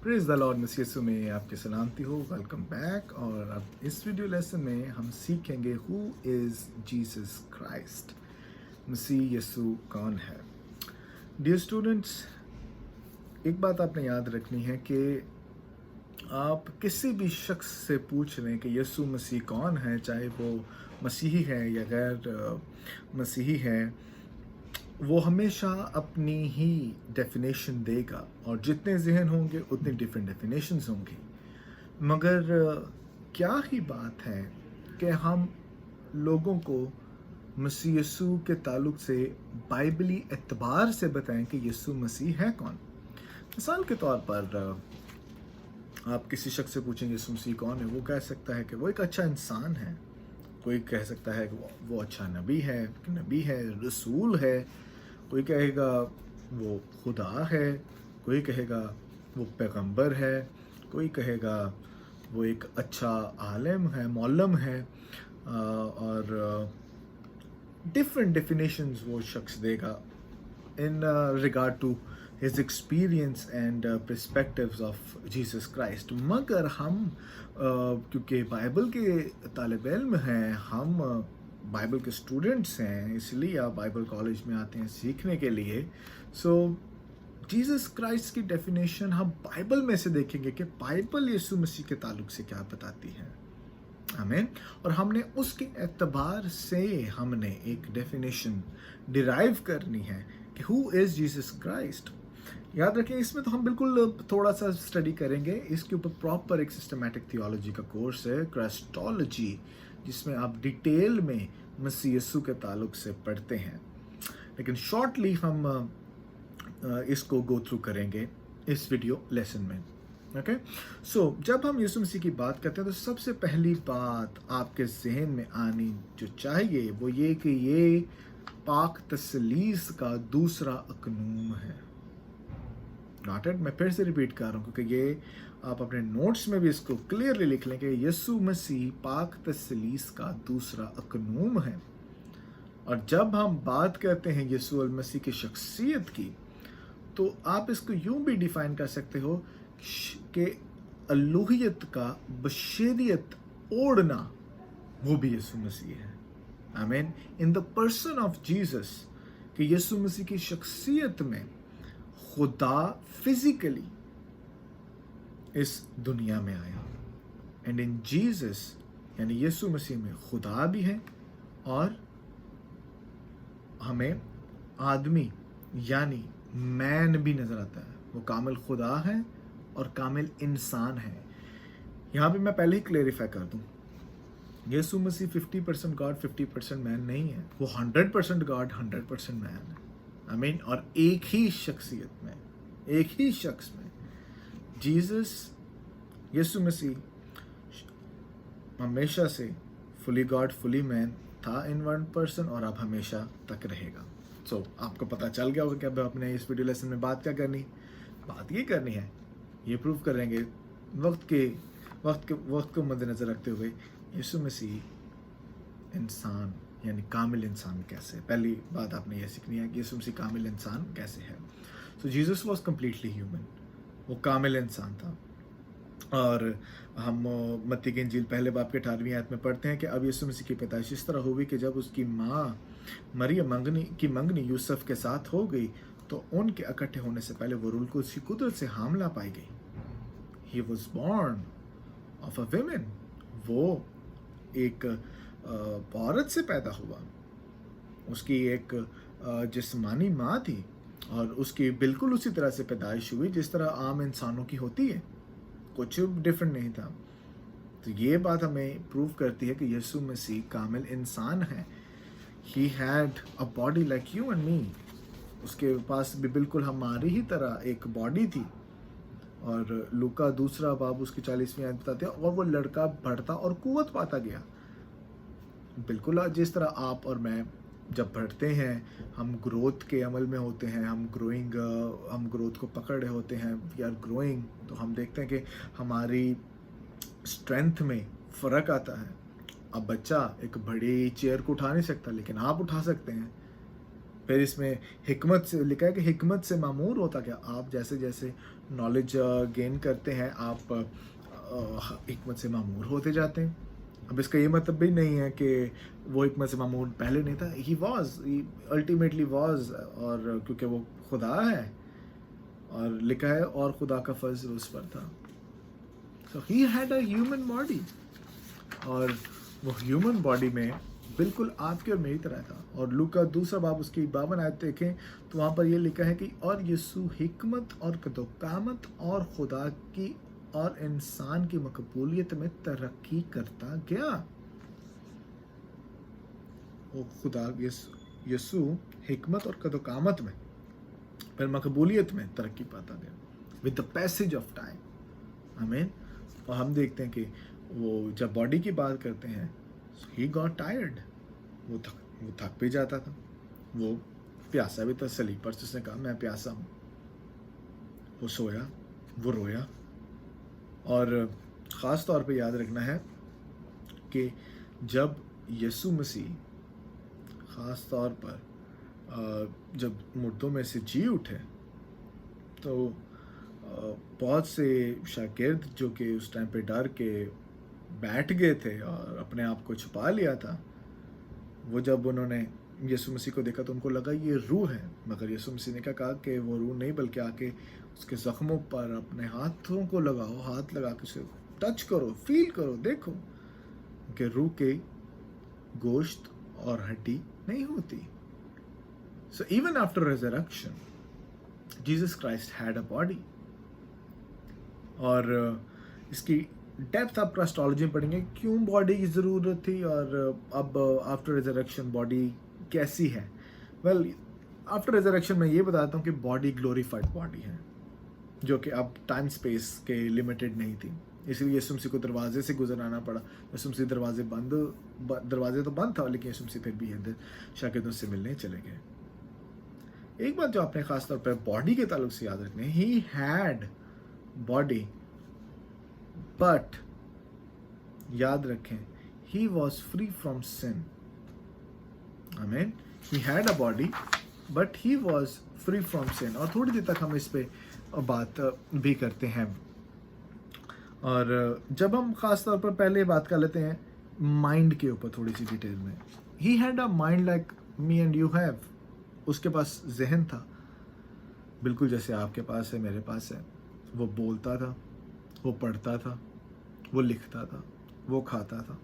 Praise the Lord मसीह यीशु में आपकी सलामती हो। Welcome back. और अब इस वीडियो लेसन में हम सीखेंगे हु इज़ जीसस क्राइस्ट। मसीह यीशु कौन है। डियर स्टूडेंट्स, एक बात आपने याद रखनी है कि आप किसी भी शख्स से पूछ लें कि यीशु मसीह कौन है, चाहे वो मसीही है या गैर मसीही है, वो हमेशा अपनी ही डेफिनेशन देगा और जितने जहन होंगे उतनी डिफरेंट डेफिनेशंस होंगी। मगर क्या ही बात है कि हम लोगों को मसीह यीशु के ताल्लुक से बाइबली एतबार से बताएं कि यीशु मसीह है कौन। मिसाल के तौर पर आप किसी शख्स से पूछेंगे यीशु मसीह कौन है, वो कह सकता है कि वो एक अच्छा इंसान है। कोई कह सकता है कि वो अच्छा नबी है, रसूल है। कोई कहेगा वो खुदा है, कोई कहेगा वो पैगंबर है, कोई कहेगा वो एक अच्छा आलिम है, मौलम है। और डिफरेंट डेफिनेशंस वो शख्स देगा in regard to his experience and perspectives of Jesus Christ। मगर हम क्योंकि बाइबल के तालिब इल्म हैं, हम बाइबल के स्टूडेंट्स हैं, इसलिए आप बाइबल कॉलेज में आते हैं सीखने के लिए। सो जीसस क्राइस्ट की डेफिनेशन हम बाइबल में से देखेंगे कि बाइबल यीशु मसीह के ताल्लुक से क्या बताती है। आमीन। और हमने उसके एतबार से हमने एक डेफिनेशन डिराइव करनी है कि हु इज़ जीसस क्राइस्ट। याद रखें, इसमें तो हम बिल्कुल थोड़ा सा स्टडी करेंगे। इसके ऊपर प्रॉपर एक सिस्टमैटिक थियोलॉजी का कोर्स है, क्राइस्टोलॉजी, जिसमें आप डिटेल में मसीह यीशु के ताल्लुक से पढ़ते हैं। लेकिन शॉर्टली हम इसको गो थ्रू करेंगे इस वीडियो लेसन में। ओके, सो जब हम यीशु मसीह की बात करते हैं तो सबसे पहली बात आपके जहन में आनी जो चाहिए वो ये कि ये पाक तसलीस का दूसरा अकनूम है। नॉट इट, मैं फिर से रिपीट कर रहा हूँ क्योंकि ये आप अपने नोट्स में भी इसको क्लियरली लिख लें कि यीशु मसीह पाक तसलीस का दूसरा अकनूम है। और जब हम बात करते हैं यीशु मसीह की शख्सियत की, तो आप इसको यूं भी डिफाइन कर सकते हो कि अलूहियत का बशरियत ओढ़ना वो भी यीशु मसीह है। आमीन। In the person of Jesus, कि यीशु मसीह की शख्सियत में खुदा फिजिकली इस दुनिया में आया। एंड इन जीसस, यानी यीशु मसीह में खुदा भी है और हमें आदमी यानी मैन भी नजर आता है। वो कामिल खुदा है और कामिल इंसान है। यहाँ पे मैं पहले ही क्लेरिफाई कर दूं, यीशु मसीह 50% गॉड 50% मैन नहीं है। वो 100% गॉड 100% मैन है। आमीन। और एक ही शख्सियत में, एक ही शख्स में जीसस, यीशु मसीह हमेशा से फुली गॉड फुली मैन था इन वन पर्सन और अब हमेशा तक रहेगा। सो आपको पता चल गया होगा कि अब अपने इस वीडियो लेसन में बात क्या करनी। बात ये करनी है, ये प्रूव करेंगे वक्त को मद्देनजर रखते हुए यीशु मसीह इंसान यानी कामिल इंसान कैसे। पहली बात आपने यह सीखनी है कि यीशु मसीह कामिल इंसान कैसे है। So Jesus was completely human, वो कामिल इंसान था। और हम मत्ती की इंजील पहले बाब के 18वीं आयत में पढ़ते हैं कि अब यीशु मसीह की पैदाइश इस तरह हुई कि जब उसकी माँ मरियम मंगनी यूसुफ के साथ हो गई तो उनके इकट्ठे होने से पहले वो रूल को उसकी कुदरत से हामला पाई गई। He was born of a women, वो एक औरत से पैदा हुआ। उसकी एक जिस्मानी माँ थी और उसकी बिल्कुल उसी तरह से पैदाइश हुई जिस तरह आम इंसानों की होती है, कुछ डिफरेंट नहीं था। तो ये बात हमें प्रूव करती है कि यीशु मसीह कामिल इंसान है। ही had a body like you and me. उसके पास भी बिल्कुल हमारी ही तरह एक बॉडी थी। और लूका 2 बाब उसकी 40वीं आयत बताते हैं, और वो लड़का बढ़ता और कुव्वत पाता गया। बिल्कुल जिस तरह आप और मैं जब बढ़ते हैं, हम ग्रोथ के अमल में होते हैं, हम ग्रोथ को पकड़ रहे होते हैं, वी आर ग्रोइंग, तो हम देखते हैं कि हमारी स्ट्रेंथ में फ़र्क आता है। अब बच्चा एक बड़ी चेयर को उठा नहीं सकता, लेकिन आप उठा सकते हैं। फिर इसमें हिकमत से लिखा है कि हिकमत से मामूर होता क्या, आप जैसे जैसे नॉलेज गेन करते हैं आप हिकमत से मामूर होते जाते हैं। अब इसका ये मतलब भी नहीं है कि वो हिकमत से मामूर पहले नहीं था, ही वॉज, अल्टीमेटली वॉज, और क्योंकि वो खुदा है, और लिखा है और खुदा का फर्ज उस पर था। So he had a human body, और वो ह्यूमन बॉडी में बिल्कुल आपके और मेरी तरह था। और लूका दूसरा बाब उसकी 52 आयत देखें तो वहाँ पर ये लिखा है कि और यीशु हिकमत और कदोकामत और खुदा की और इंसान की मकबूलियत में तरक्की करता गया। वो खुदा यीशु हिकमत और कदोकामत में फिर मकबूलियत में तरक्की पाता गया with the passage of time. आमीन। और हम देखते हैं कि वो जब बॉडी की बात करते हैं, ही गॉट टायर्ड, वो थक भी जाता था, वो प्यासा भी था। सलीब पर उसने कहा मैं प्यासा हूँ, वो सोया, वो रोया। और ख़ास तौर पे याद रखना है कि जब यीशु मसीह ख़ास तौर पर जब मुर्दों में से जी उठे तो बहुत से शागिर्द जो कि उस टाइम पे डर के बैठ गए थे और अपने आप को छुपा लिया था, वो जब उन्होंने यीशु मसीह को देखा तो उनको लगा ये रूह है। मगर यीशु मसीह ने क्या कहा कि वो रूह नहीं, बल्कि आके उसके ज़ख्मों पर अपने हाथों को लगाओ, हाथ लगा के उसे टच करो, फील करो, देखो कि रूह के गोश्त और हड्डी नहीं होती। So even after resurrection, Jesus Christ had a body. और इसकी डेप्थ आप क्राइस्टोलॉजी में पढ़ेंगे क्यों बॉडी की ज़रूरत थी, और अब आफ्टर रिजरेक्शन बॉडी कैसी है। वेल, आफ्टर रिजरेक्शन मैं ये बताता हूँ कि बॉडी ग्लोरीफाइड बॉडी है, जो कि अब टाइम स्पेस के लिमिटेड नहीं थी। इसलिए यीशु मसीह को दरवाजे से गुजराना पड़ा। यीशु मसीह दरवाजे तो बंद था, लेकिन यीशु मसीह फिर भी शागिर्दों से मिलने चले गए। एक बात जो आपने खास तौर पर बॉडी के ताल्लुक से याद रखनी है, ही हैड बॉडी, बट याद रखें he was free from sin. आमीन। He had a body but he was free from sin. और थोड़ी देर तक हम इस पे बात भी करते हैं। और जब हम खास तौर पर पहले बात कर लेते हैं माइंड के ऊपर थोड़ी सी डिटेल में, ही had a mind like me and you have. उसके पास जहन था बिल्कुल जैसे आपके पास है, मेरे पास है। वो बोलता था, वो पढ़ता था, वो लिखता था, वो खाता था।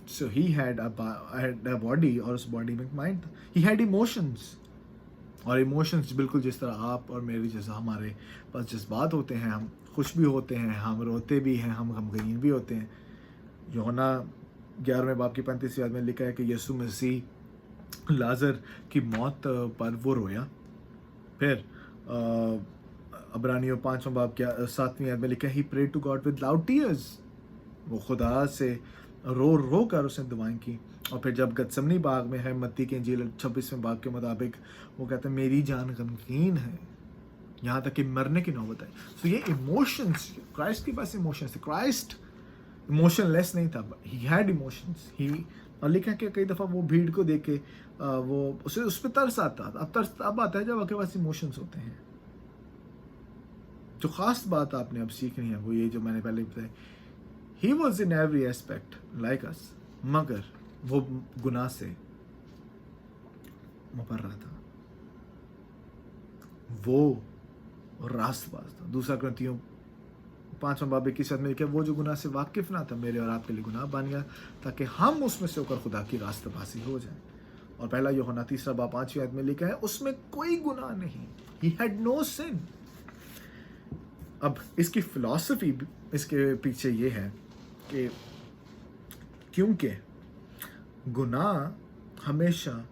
So he had a body, और उस बॉडी में माइंड था। ही हैड इमोशंस, और इमोशंस बिल्कुल जिस तरह आप और मेरी जैसा हमारे पास जज्बात होते हैं, हम खुश भी होते हैं, हम रोते भी हैं, हम गमगीन भी होते हैं। यूहन्ना 11वें बाब की 35वीं आयत में लिखा है कि यीशु मसीह लाजर की मौत पर वो रोया। फिर अब्रानियों 5वें बाब के 7वीं आयत में लिखा है he prayed to God with loud tears. वो खुदा से रो रो कर उसने दुआएं की। और फिर जब गतसमनी बाग में है, मत्ती के इंजील 26वें बाग के मुताबिक वो कहते हैं मेरी जान गमगीन है, यहाँ तक कि मरने की नौबत आई। सो ये इमोशंस, क्राइस्ट के पास इमोशंस थे। क्राइस्ट इमोशनलेस नहीं था, ही हैड इमोशंस। ही, और लिखा कि कई दफ़ा वो भीड़ को देख के वो उसे उस पर तरस आता था। अब तरस अब आता है जब आपके पास इमोशंस होते हैं। जो ख़ास बात आपने अब सीखनी है वो ये जो मैंने पहले बताया, he was in every aspect like us, मगर वो गुनाह से मर रहा था, वो रास्तबाज था। दूसरा ग्रंथियों 5वां बाब 21 में लिखा वो जो गुनाह से वाकिफ ना था मेरे और आपके लिए गुनाह बन गया, ताकि हम उसमें से होकर खुदा की रास्तबाजी हो जाए। और पहला यूहन्ना 3 बाब 5वीं आयत में लिखा है उसमें कोई गुनाह नहीं, ही हैड नो सिन। अब इसकी फिलॉसफी इसके पीछे ये है कि क्योंकि गुनाह हमेशा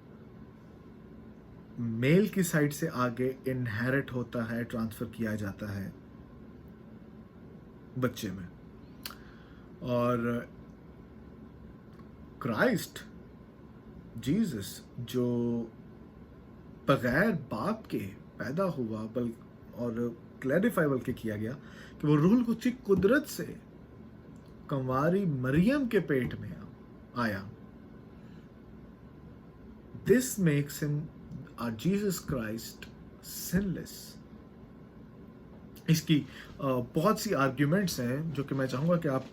मेल की साइड से आगे इनहेरिट होता है, ट्रांसफर किया जाता है बच्चे में। और क्राइस्ट जीसस जो बगैर बाप के पैदा हुआ, और क्लैरिफाई बल्कि किया गया कि वो रूह की कुदरत से कंवारी मरियम के पेट में आया। This makes him are Jesus Christ sinless? इसकी बहुत सी आर्ग्यूमेंट्स हैं जो कि मैं चाहूँगा कि आप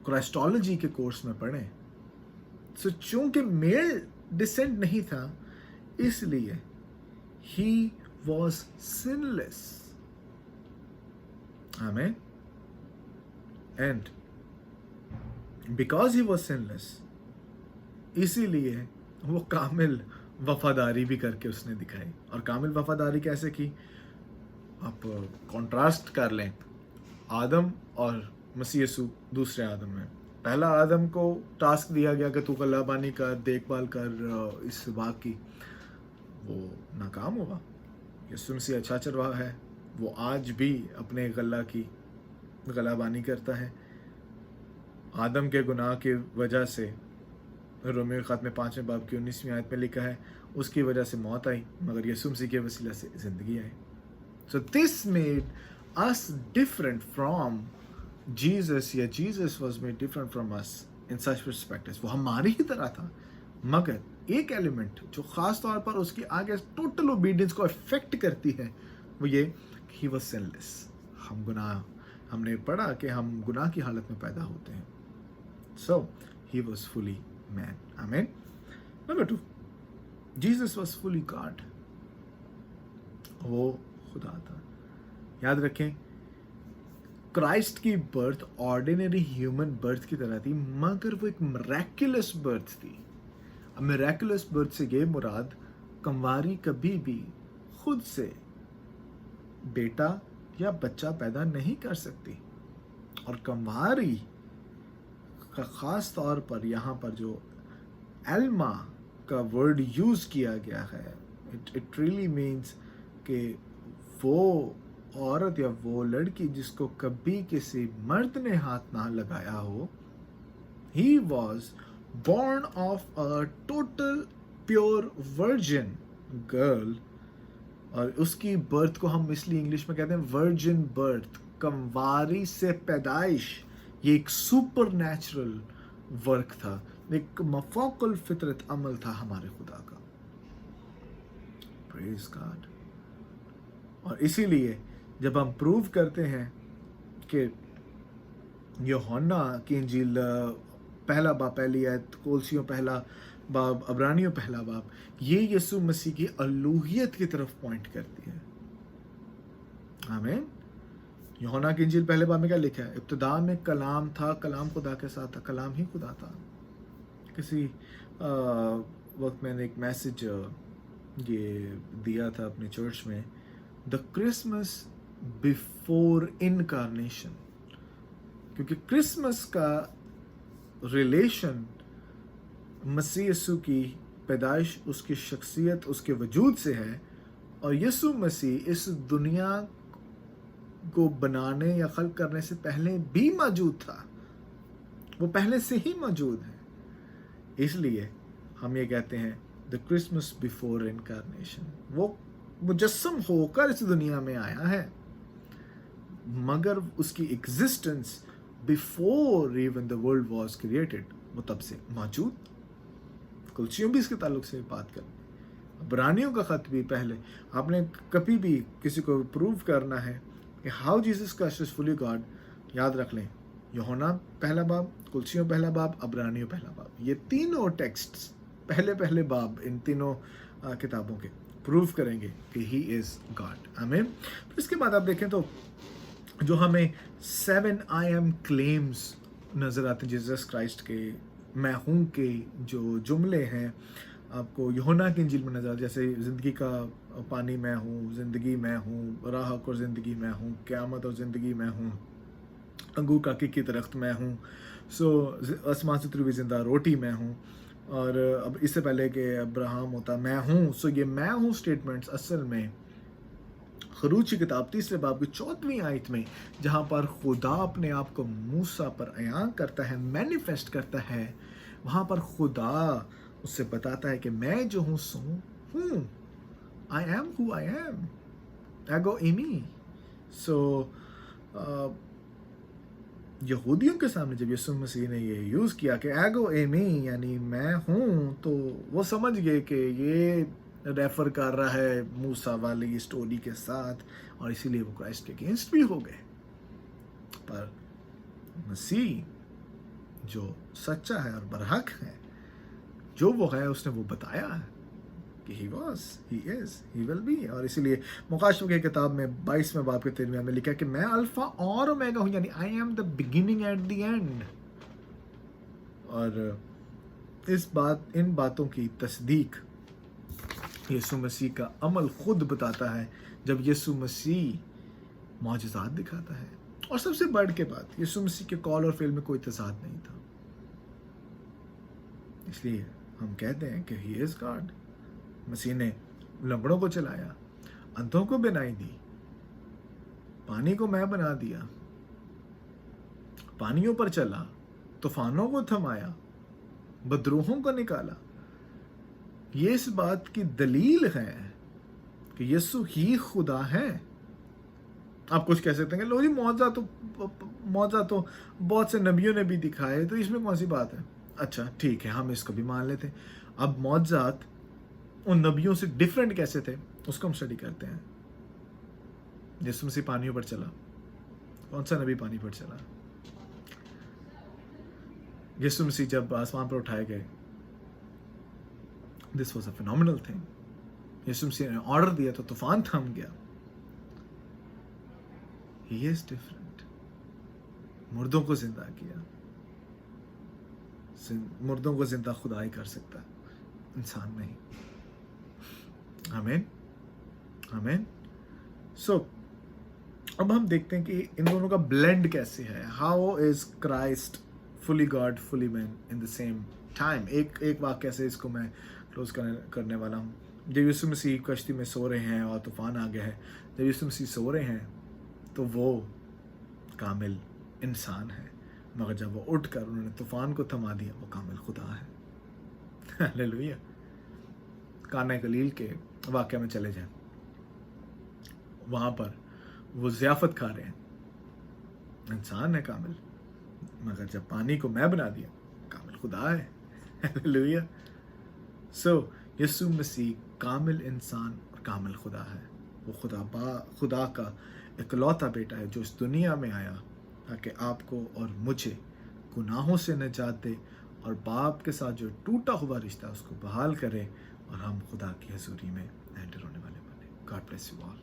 क्राइस्टोलॉजी के कोर्स में पढ़ें। सो चूंकि मेल डिसेंट नहीं था, इसलिए ही वॉज सिनलेस। आमीन। And because he was sinless, इसीलिए वो कामिल वफादारी भी करके उसने दिखाई। और कामिल वफादारी कैसे की? आप कंट्रास्ट कर लें आदम और मसीह यीशु दूसरे आदम में। पहला आदम को टास्क दिया गया कि तू गल्लाबानी कर, देखभाल कर इस बाग की, वो नाकाम हुआ। यीशु मसीह अच्छा चरवाहा है, वो आज भी अपने गल्ला की गल्लाबानी करता है। आदम के गुनाह की वजह से रोमियो खत में 5वें बाब की 19वीं आयत में लिखा है, उसकी वजह से मौत आई, मगर यीशु मसीह के वसीला से जिंदगी आई। So this made us different from Jesus, या Jesus was made different from us in such perspectives। वो हमारी ही तरह था, मगर एक एलिमेंट जो खास तौर पर उसकी आगे टोटल ओबीडियंस को इफेक्ट करती है, वो ये he was sinless। हमने पढ़ा कि हम गुनाह की हालत में पैदा होते हैं। So he was fully man। Amen। Number 2, Jesus was fully God। वो खुदा था। याद रखें, क्राइस्ट की बर्थ ऑर्डिनरी ह्यूमन बर्थ की तरह थी, मगर वो एक मिरेकुलस बर्थ थी। मिरेकुलस बर्थ से ये मुराद, कंवारी कभी भी खुद से बेटा या बच्चा पैदा नहीं कर सकती। और कंवारी का खास तौर पर यहाँ पर जो एल्मा का वर्ड यूज किया गया है, इट रियली मीन्स कि वो औरत या वो लड़की जिसको कभी किसी मर्द ने हाथ ना लगाया हो, he was born of a total pure virgin girl। और उसकी बर्थ को हम इसलिए इंग्लिश में कहते हैं वर्जिन बर्थ, कंवारी से पैदाइश। ये एक सुपर नेचुरल वर्क था, एक मफौकुल फितरत अमल था हमारे खुदा का। Praise God. और इसीलिए जब हम प्रूव करते हैं कि यूहन्ना की इंजील पहला बाब पहली आयत, कोलसियों पहला बाब, अब्रानियों पहला बाब, ये यीशु मसीह की अलूहियत की तरफ पॉइंट करती है। आमीन। यूहन्ना की इंजील पहले बाब में क्या लिखा है? इब्तिदा में कलाम था, कलाम खुदा के साथ था, कलाम ही खुदा था। किसी वक्त मैंने एक मैसेज ये दिया था अपने चर्च में, द क्रिसमस बिफोर इनकारनेशन, क्योंकि क्रिसमस का रिलेशन मसीह यीशु की पैदाइश, उसकी शख्सियत, उसके वजूद से है। और यीशु मसीह इस दुनिया को बनाने या खल्क करने से पहले भी मौजूद था, वो पहले से ही मौजूद है। इसलिए हम ये कहते हैं द क्रिसमस बिफोर इनकारनेशन। वो मुजस्सम होकर इस दुनिया में आया है, मगर उसकी existence before even the world was created, वो तब से मौजूद। कुलसियों भी इसके ताल्लुक से बात कर, इब्रानियों का खत भी पहले। आपने कभी भी किसी को प्रूव करना है कि how Jesus Christ is fully God, याद रख लें यूहन्ना पहला बाब, कुलसियों पहला बाब, इब्रानियों पहला बाब। ये तीनों टेक्स्ट्स पहले बाब इन तीनों किताबों के प्रूव करेंगे कि ही इज गॉड। आमीन। फिर इसके बाद आप देखें तो जो हमें 7 आई एम क्लेम्स नजर आते हैं जीसस क्राइस्ट के, मैं हूँ के जो जुमले हैं आपको यूहन्ना की इंजील में नजर आते, जैसे जिंदगी का पानी मैं हूँ, जिंदगी मैं हूँ, राह और जिंदगी मैं हूँ, क़यामत और जिंदगी मैं हूँ, अंगूर का की दरख्त मैं हूँ, सो आसमान से उतरी हुई जिंदा रोटी मैं हूँ। और अब इससे पहले कि अब्राहम होता मैं हूँ। सो ये मैं हूँ स्टेटमेंट्स असल में खरूज की किताब 3 बाब की 14वीं आयत में, जहाँ पर खुदा अपने आप को मूसा पर अयान करता है, मैनिफेस्ट करता है, वहाँ पर खुदा उससे बताता है कि मैं जो हूँ सो हूँ, I am who I am, एगो एमी। सो यहूदियों के सामने जब यीशु मसीह ने ये यूज़ किया कि एगो एमी यानी मैं हूँ, तो वो समझ गए कि ये रेफर कर रहा है मूसा वाली स्टोरी के साथ, और इसीलिए वो क्राइस्ट के अगेंस्ट भी हो गए। पर मसीह जो सच्चा है और बरहक है, जो वो है उसने वो बताया है कि he was, he is, he will be। और इसीलिए मुकाशफे की किताब में 22वें बाब के 13वें में लिखा कि मैं अल्फा और ओमेगा हूँ, यानी I am the beginning at the end. और इन बातों की तस्दीक यीशु मसीह का अमल खुद बताता है, जब यीशु मसीह मौजज़ात दिखाता है। और सबसे बढ़ के बात, यीशु मसीह के कॉल और फेल में कोई तज़ाद नहीं था, इसलिए हम कहते हैं कि ही इज़ गॉड। मसीह ने लंगड़ों को चलाया, अंधों को बिनाई दी, पानी को मैं बना दिया, पानियों पर चला, तूफानों को थमाया, बदरूहों को निकाला। ये इस बात की दलील है कि यीशु ही खुदा है। आप कुछ कह सकते हैं कि लो जी मौजा तो बहुत से नबियों ने भी दिखाए, तो इसमें कौन सी बात है? अच्छा ठीक है, हम इसको भी मान लेते हैं। अब मौजात उन नबियों से डिफरेंट कैसे थे, उसको हम स्टडी करते हैं। यीशु मसीह पानियों पर चला, कौन सा नबी पानी पर चला? यीशु मसीह जब आसमान पर उठाए गए, this was a phenomenal thing. यीशु मसीह ने ऑर्डर दिया तो तूफान थम गया। He is different. मुर्दों को जिंदा किया, मुर्दों को जिंदा खुदा ही कर सकता है, इंसान नहीं। आमीन आमीन। सो अब हम देखते हैं कि इन दोनों का ब्लेंड कैसे है। How is Christ fully God fully man in the same time. एक वाक्य से इसको मैं क्लोज करने वाला हूँ। जब यीशु मसीह कश्ती में सो रहे हैं और तूफान आ गया है, जब यीशु मसीह सो रहे हैं तो वो कामिल इंसान है, मगर जब वो उठकर उन्होंने तूफान को थमा दिया, वो कामिल खुदा है। हालेलुया। काना गलील के वाक्य में चले जाएं, वहां पर वो ज़ियाफत खा रहे हैं, इंसान है कामिल, मगर जब पानी को मैं बना दिया, कामिल खुदा है। हालेलुया। सो यीशु मसीह कामिल इंसान और कामिल खुदा है। वो खुदा का इकलौता बेटा है जो इस दुनिया में आया ताकि आपको और मुझे गुनाहों से निजात दे और बाप के साथ जो टूटा हुआ रिश्ता उसको बहाल करे और हम खुदा की हजूरी में एंटर होने वाले बने। God bless you all.